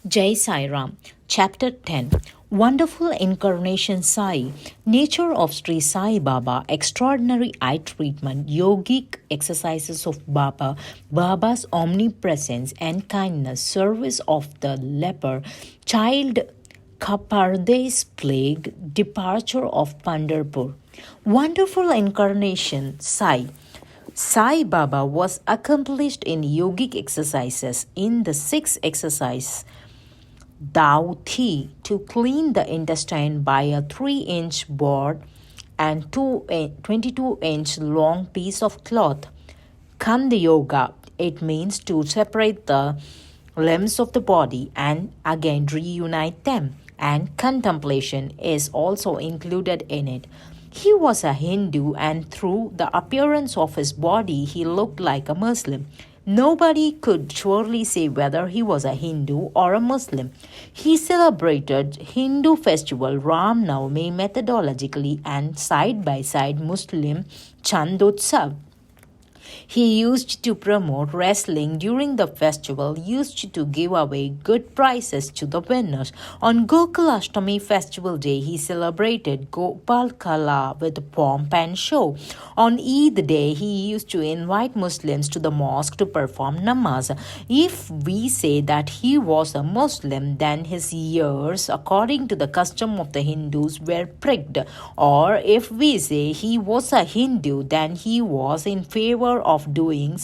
Jai Sai Ram, Chapter 10 Wonderful Incarnation Sai, Nature of Sri Sai Baba, Extraordinary Eye Treatment, Yogic Exercises of Baba, Baba's Omnipresence and Kindness, Service of the Leper, Child Kaparde's Plague, Departure of Pandharpur. Wonderful Incarnation Sai. Sai Baba was accomplished in yogic exercises. In the sixth exercise, Dauthi, to clean the intestine by a 3-inch board and 22-inch long piece of cloth. Kanda Yoga, it means to separate the limbs of the body and again reunite them. And contemplation is also included in it. He was a Hindu, and through the appearance of his body, he looked like a Muslim. Nobody could surely say whether he was a Hindu or a Muslim. He celebrated Hindu festival Ram Navami methodologically and side by side Muslim Chandotsav. He used to promote wrestling during the festival, used to give away good prizes to the winners. On Gokulashtami festival day, he celebrated Gopal Kala with pomp and show. On Eid day, he used to invite Muslims to the mosque to perform namaz. If we say that he was a Muslim, then his ears, according to the custom of the Hindus, were pricked. Or if we say he was a Hindu, then he was in favor of doing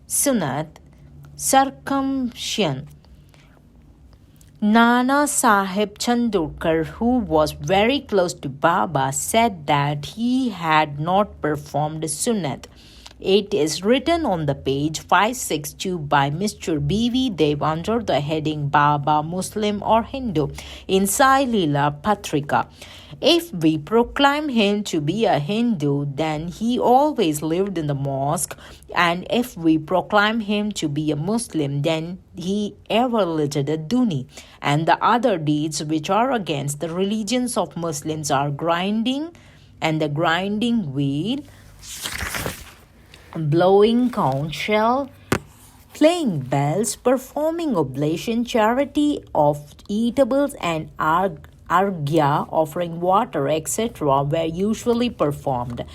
sunat circumcision. Nana Sahib Chandorkar, who was very close to Baba, said that he had not performed sunat. It is written on the page 562 by Mr. B.V. Dev under the heading Baba, Muslim or Hindu in Sai Leela Patrika. If we proclaim him to be a Hindu, then he always lived in the mosque, and if we proclaim him to be a Muslim, then he ever lighted a duni. And the other deeds which are against the religions of Muslims are grinding and the grinding wheel, blowing conch shell, playing bells, performing oblation, charity of eatables, and argya, offering water, etc., were usually performed.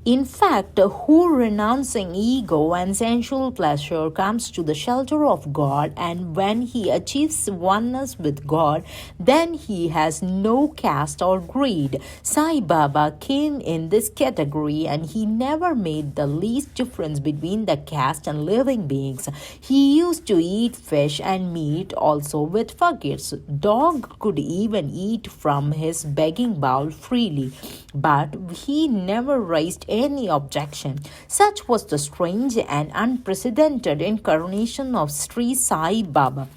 In fact, who renouncing ego and sensual pleasure comes to the shelter of God, and when he achieves oneness with God, then he has no caste or greed. Sai Baba came in this category, and he never made the least difference between the caste and living beings. He used to eat fish and meat also with fakirs. Dog could even eat from his begging bowl freely, but he never raised any objection. Such was the strange and unprecedented incarnation of Sri Sai Baba.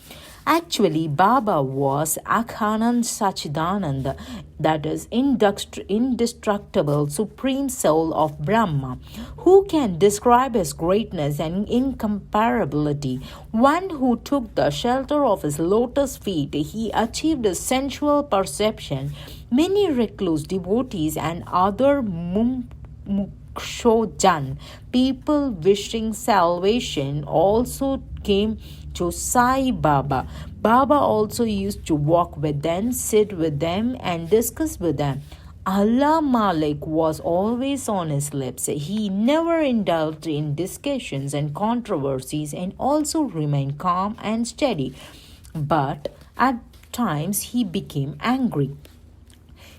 Actually, Baba was Akhanand Sachidanand, that is, indestructible supreme soul of Brahma. Who can describe his greatness and incomparability? One who took the shelter of his lotus feet, he achieved a sensual perception. Many recluse devotees and other Mukshojan, people wishing salvation, also came to Sai Baba. Baba also used to walk with them, sit with them, and discuss with them. Allah Malik was always on his lips. He never indulged in discussions and controversies, and also remained calm and steady. But at times he became angry.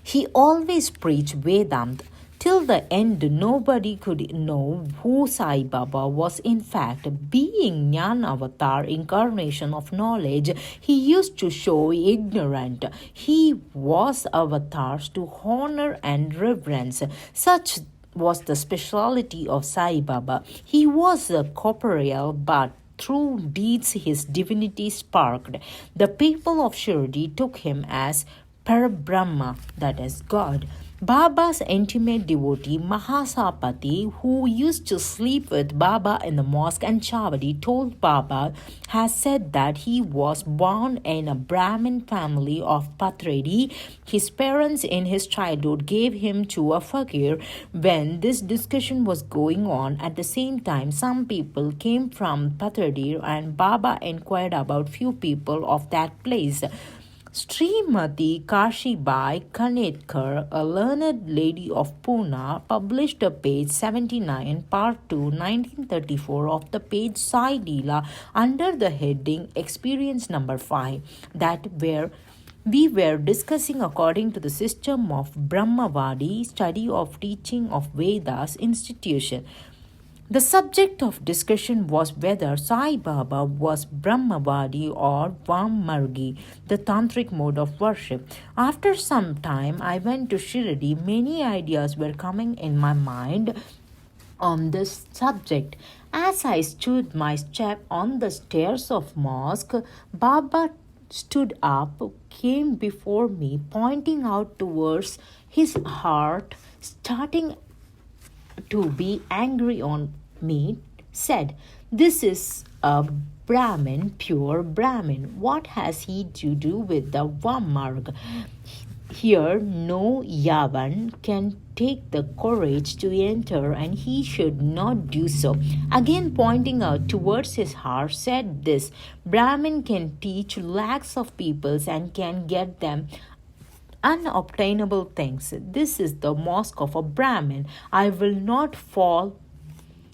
He always preached Vedanta. Till the end, nobody could know who Sai Baba was in fact. Being Jnana Avatar, incarnation of knowledge, he used to show ignorant. He was avatars to honor and reverence. Such was the speciality of Sai Baba. He was corporeal, but through deeds his divinity sparkled. The people of Shri took him as Parabrahma, that is God. Baba's intimate devotee Mahasapati, who used to sleep with Baba in the mosque and Chavadi, told Baba has said that he was born in a Brahmin family of Patredi. His parents in his childhood gave him to a fakir. When this discussion was going on, at the same time, some people came from Patredi and Baba inquired about few people of that place. Srimati Kashibai Kanetkar, a learned lady of Pune, published a page 79, part 2, 1934 of the page Sai Leela under the heading Experience number 5, that where we were discussing according to the system of Brahmavadi, study of teaching of Vedas institution. The subject of discussion was whether Sai Baba was Brahmavadi or Vamargi, the tantric mode of worship. After some time, I went to Shirdi. Many ideas were coming in my mind on this subject. As I stood my step on the stairs of mosque, Baba stood up, came before me, pointing out towards his heart, starting to be angry on me, said, "This is a Brahmin, pure Brahmin. What has he to do with the Vamarg? Here no Yavan can take the courage to enter, and he should not do so." Again pointing out towards his heart, said, "This Brahmin can teach lakhs of peoples and can get them unobtainable things. This is the mosque of a Brahmin. I will not fall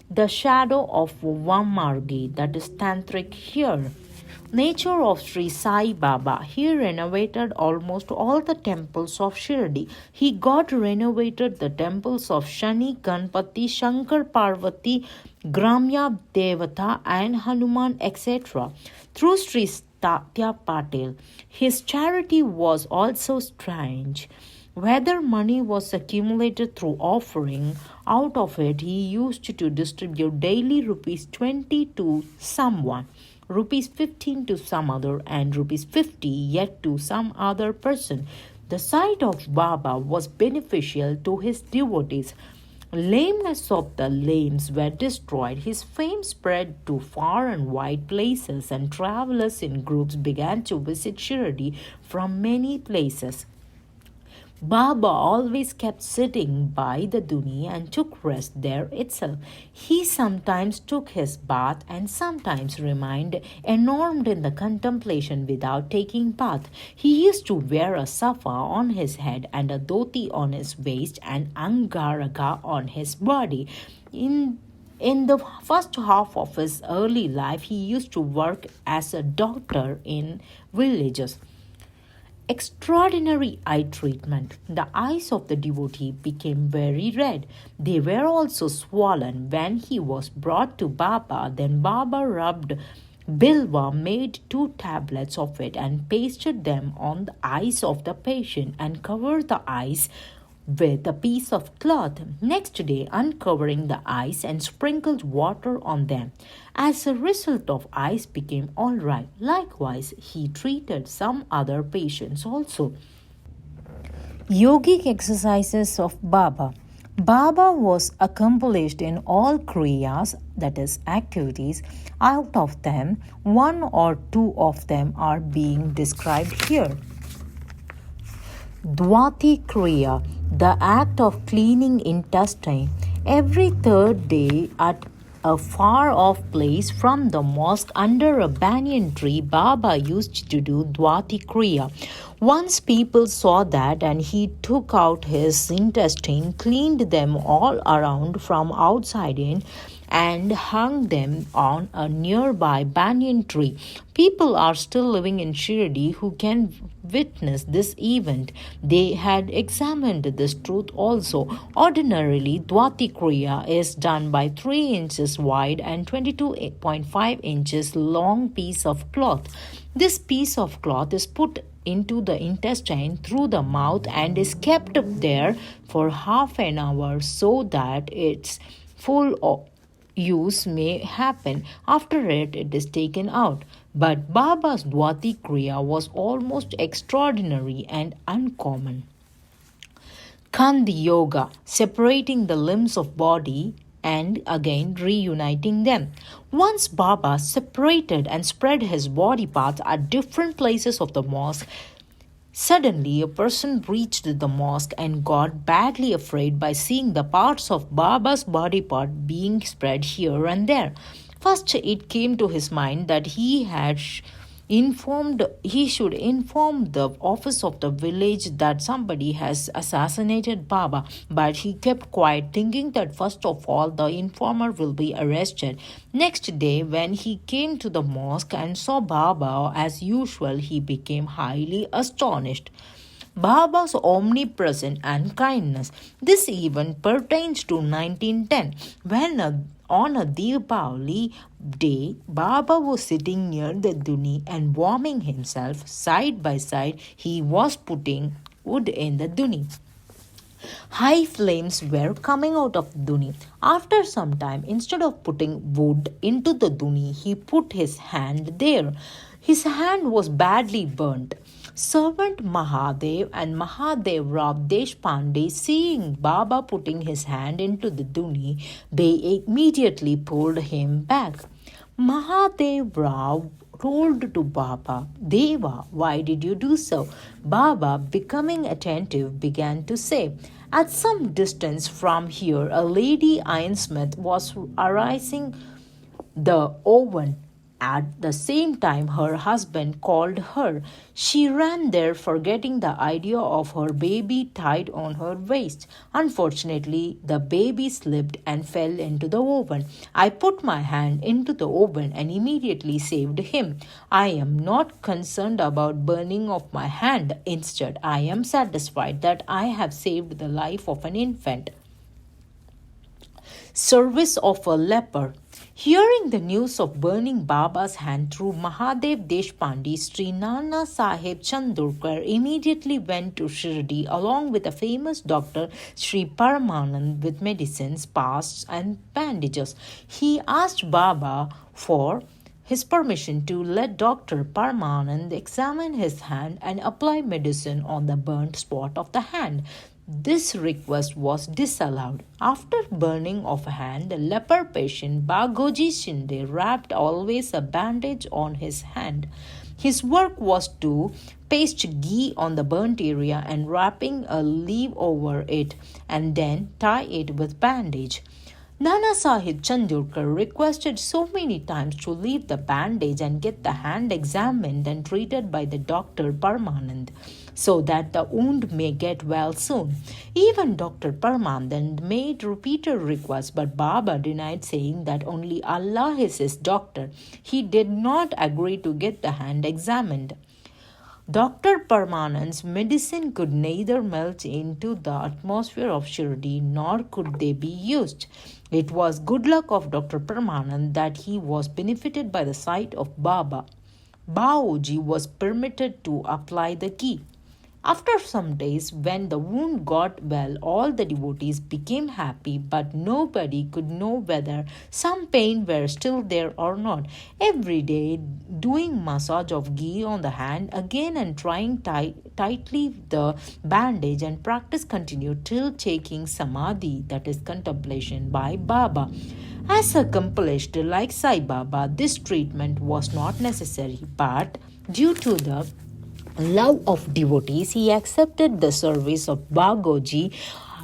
the shadow of Vamargi, that is tantric here." Nature of Sri Sai Baba. He renovated almost all the temples of Shirdi. He got renovated the temples of Shani, Ganpati, Shankar Parvati, Gramya Devata and Hanuman, etc. Through Sri Tatya Patil. His charity was also strange. Whether money was accumulated through offering, out of it he used to distribute daily rupees 20 to someone, rupees 15 to some other, and rupees 50 yet to some other person. The sight of Baba was beneficial to his devotees. Lameness of the lames were destroyed. His fame spread to far and wide places, and travelers in groups began to visit Shirdi from many places. Baba always kept sitting by the duni and took rest there itself. He sometimes took his bath and sometimes remained enormed in the contemplation without taking bath. He used to wear a safa on his head and a dhoti on his waist and angaraga on his body. In the first half of his early life, he used to work as a doctor in villages. Extraordinary eye treatment. The eyes of the devotee became very red. They were also swollen. When he was brought to Baba, then Baba rubbed Bilwa, made 2 tablets of it and pasted them on the eyes of the patient and covered the eyes with a piece of cloth. Next day, uncovering the eyes and sprinkled water on them. As a result of eyes became all right. Likewise, he treated some other patients also. Yogic exercises of Baba. Baba was accomplished in all kriyas, that is, activities. Out of them, 1 or 2 of them are being described here. Dwati Kriya, the act of cleaning intestine. Every 3rd day at a far off place from the mosque under a banyan tree, Baba used to do Dwati Kriya. Once people saw that, and he took out his intestine, cleaned them all around from outside in, and hung them on a nearby banyan tree. People are still living in Shirdi who can witness this event. They had examined this truth also. Ordinarily, Dwati Kriya is done by 3 inches wide and 22.5 inches long piece of cloth. This piece of cloth is put into the intestine through the mouth and is kept up there for half an hour so that its full use may happen. After it is taken out. But Baba's Dwati Kriya was almost extraordinary and uncommon. Kandi Yoga, separating the limbs of body and again reuniting them. Once Baba separated and spread his body parts at different places of the mosque. Suddenly, a person reached the mosque and got badly afraid by seeing the parts of Baba's body part being spread here and there. First, it came to his mind that he should inform the office of the village that somebody has assassinated Baba, but he kept quiet, thinking that first of all the informer will be arrested. Next day, when he came to the mosque and saw Baba as usual, he became highly astonished. Baba's omnipresence and kindness. This event pertains to 1910 when on a Deepavali day, Baba was sitting near the duni and warming himself. Side by side, he was putting wood in the duni. High flames were coming out of the duni. After some time, instead of putting wood into the duni, he put his hand there. His hand was badly burnt. Servant Mahadev and Mahadev Rao Deshpande, seeing Baba putting his hand into the duni, they immediately pulled him back. Mahadev Rao told to Baba, Deva, why did you do so? Baba, becoming attentive, began to say, at some distance from here, a lady ironsmith was arising the oven. At the same time, her husband called her. She ran there, forgetting the idea of her baby tied on her waist. Unfortunately, the baby slipped and fell into the oven. I put my hand into the oven and immediately saved him. I am not concerned about burning of my hand. Instead, I am satisfied that I have saved the life of an infant. Service of a leper. Hearing the news of burning Baba's hand through Mahadev Deshpande, Sri Nana Sahib Chandorkar immediately went to Shri along with a famous doctor, Sri Paramanand, with medicines, pasts and bandages. He asked Baba for his permission to let Dr. Paramanand examine his hand and apply medicine on the burnt spot of the hand. This request was disallowed. After burning of a hand, the leper patient Bagoji Shinde wrapped always a bandage on his hand. His work was to paste ghee on the burnt area and wrapping a leaf over it and then tie it with bandage. Nana Sahib Chandorkar requested so many times to leave the bandage and get the hand examined and treated by the doctor Paramanand, so that the wound may get well soon. Even Dr. Paramanand made repeated requests, but Baba denied, saying that only Allah is his doctor. He did not agree to get the hand examined. Dr. Paramanand's medicine could neither melt into the atmosphere of Shirdi nor could they be used. It was good luck of Dr. Paramanand that he was benefited by the sight of Baba. Baoji was permitted to apply the ghee. After some days, when the wound got well, all the devotees became happy, but nobody could know whether some pain were still there or not. Every day, doing massage of ghee on the hand again and trying tightly the bandage, and practice continued till taking samadhi, that is contemplation, by Baba. As accomplished like Sai Baba, this treatment was not necessary, but due to the love of devotees, he accepted the service of Bagoji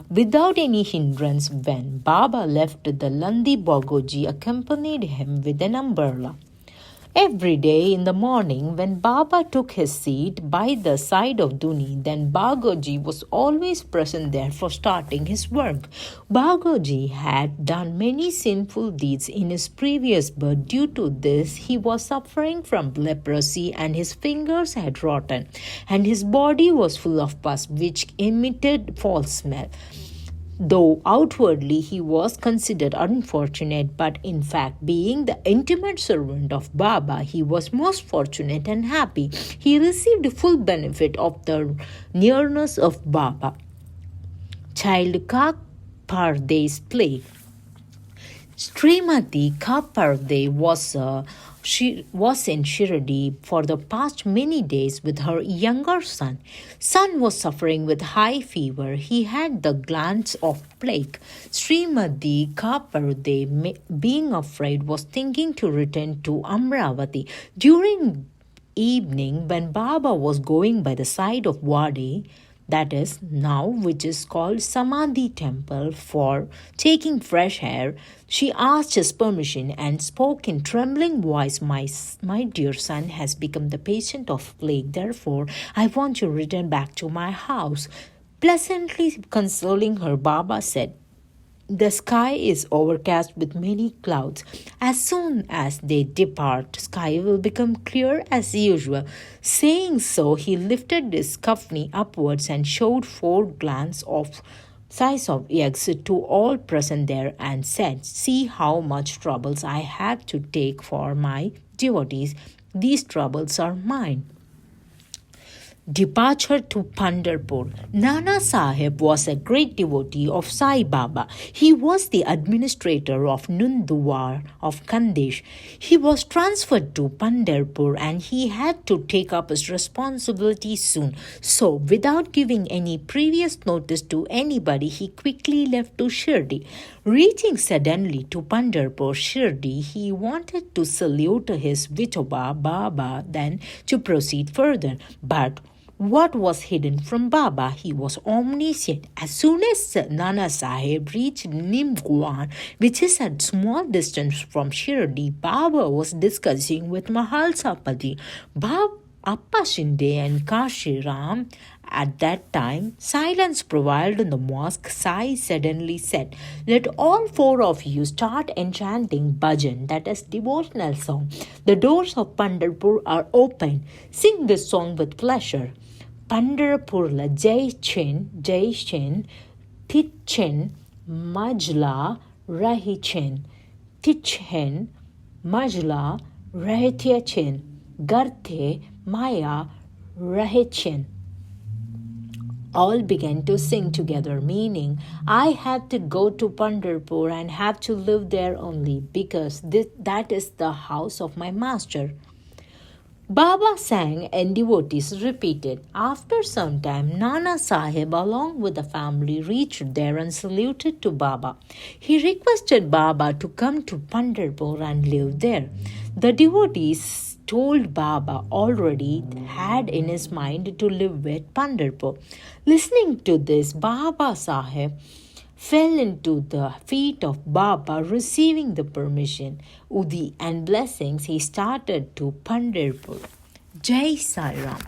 without any hindrance. When Baba left, the Landi Bagoji accompanied him with an umbrella. Every day in the morning, when Baba took his seat by the side of Duni, then Bagoji was always present there for starting his work. Bagoji had done many sinful deeds in his previous birth. Due to this, he was suffering from leprosy and his fingers had rotten, and his body was full of pus which emitted foul smell. Though outwardly he was considered unfortunate, but in fact, being the intimate servant of Baba, he was most fortunate and happy. He received full benefit of the nearness of Baba. Child Ka Parde's play. Srimati Kaparde was a She was in Shirdi for the past many days with her younger son. Son was suffering with high fever. He had the glands of plague. Srimati Kaparude, being afraid, was thinking to return to Amravati. During evening, when Baba was going by the side of Wadi, that is now which is called Samadhi temple, for taking fresh air, she asked his permission and spoke in trembling voice, my dear son has become the patient of plague, therefore I want to return back to my house. Pleasantly consoling her, Baba said, the sky is overcast with many clouds. As soon as they depart, sky will become clear as usual. Saying so, he lifted his kafni upwards and showed 4 glands of size of eggs to all present there and said, see how much troubles I have to take for my devotees. These troubles are mine. Departure to Pandharpur. Nana Sahib was a great devotee of Sai Baba. He was the administrator of Nunduwar of Kandesh. He was transferred to Pandharpur and he had to take up his responsibility soon. So, without giving any previous notice to anybody, he quickly left to Shirdi. Reaching suddenly to Pandharpur, Shirdi, he wanted to salute his Vitoba Baba, then to proceed further. But what was hidden from Baba? He was omniscient. As soon as Nana Sahib reached Nimguan, which is a small distance from Shirdi, Baba was discussing with Mahalsapati, Appa Shinde and Kashiram. At that time, silence prevailed in the mosque. Sai suddenly said, let all 4 of you start enchanting bhajan, that is devotional song. The doors of Pandharpur are open. Sing this song with pleasure. Pandharpurla Jai Chin, Tichin, Majla, Rahichin, Tichin, Majla, Rahithyachin, Garthe, Maya, Rahichin. All began to sing together, meaning, I have to go to Pandharpur and have to live there only because that is the house of my master. Baba sang and devotees repeated. After some time, Nana Sahib along with the family reached there and saluted to Baba. He requested Baba to come to Pandharpur and live there. The devotees told Baba already had in his mind to live with Pandharpur. Listening to this, Baba Sahib fell into the feet of Baba, receiving the permission, Udi and blessings. He started to Pandharpur. Jai Sai Ram.